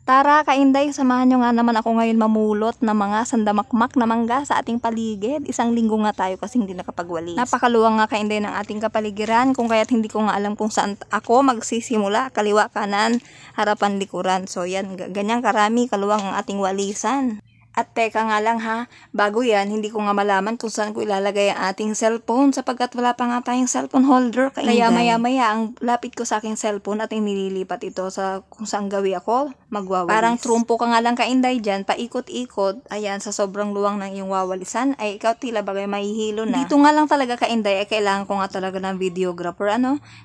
Tara, kainday, samahan nyo nga naman ako ngayon mamulot ng mga sandamakmak na mangga sa ating paligid. Isang linggo nga tayo kasi hindi nakapagwalis. Napakaluwang nga kainday ng ating kapaligiran, kung kaya't hindi ko nga alam kung saan ako magsisimula. Kaliwa, kanan, harapan, likuran. So yan, ganyan karami kaluwang ang ating walisan. At teka nga lang ha, bago yan, hindi ko nga malaman kung saan ko ilalagay ang ating cellphone sapagkat wala pa nga tayong cellphone holder. Kaya maya-maya ang lapit ko sa aking cellphone at nililipat ito sa kung saan gawi ako magwawalis. Parang trumpo ka nga lang kainday dyan, paikot-ikot, ayan, sa sobrang luwang ng iyong wawalisan, ay ikaw tila bagay mahihilo na. Dito nga lang talaga kainday, ay kailangan ko nga talaga ng videographer,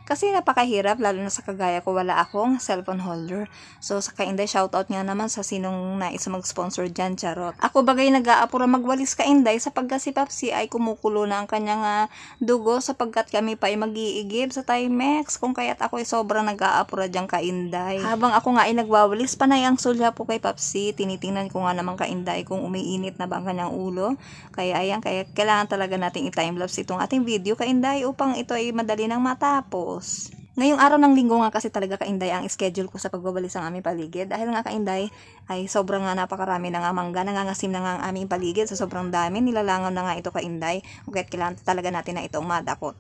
kasi napakahirap, lalo na sa kagaya ko, wala akong cellphone holder. So sa kainday, shoutout nga naman sa sinong nais mag-sponsor dyan, charot. Ako bagay nag-aapura magwalis kainday sapagkat si Papsi ay kumukulo na ang kanyang dugo sapagkat kami pa ay mag-iigib sa Timex, kung kaya't ako ay sobrang nag-aapura dyan kainday. Habang ako nga ay nagwawalis, panay ang sulya po kay Papsi, tinitingnan ko nga naman kainday kung umiinit na ba ang kanyang ulo. Kaya ayan, kaya kailangan talaga nating i-timelapse itong ating video kainday upang ito ay madali nang matapos. Ngayong araw ng linggo nga kasi talaga kainday ang schedule ko sa pagbabalis ng aming paligid. Dahil nga kainday ay sobrang nga napakarami na nga mangga, nangangasim na nga ang aming paligid sa sobrang dami. Nilalangaw na nga ito kainday. Kaya't kailangan talaga natin na itong madakot.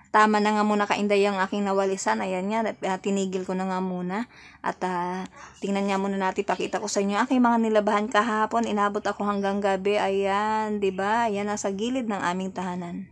Tama na nga muna kainday ang aking nawalisan. Ayan nga, tinigil ko na nga muna. At tingnan nga muna natin, pakita ko sa inyo aking mga nilabahan kahapon. Inabot ako hanggang gabi. Ayan, 'di ba? Ayan, nasa gilid ng aming tahanan.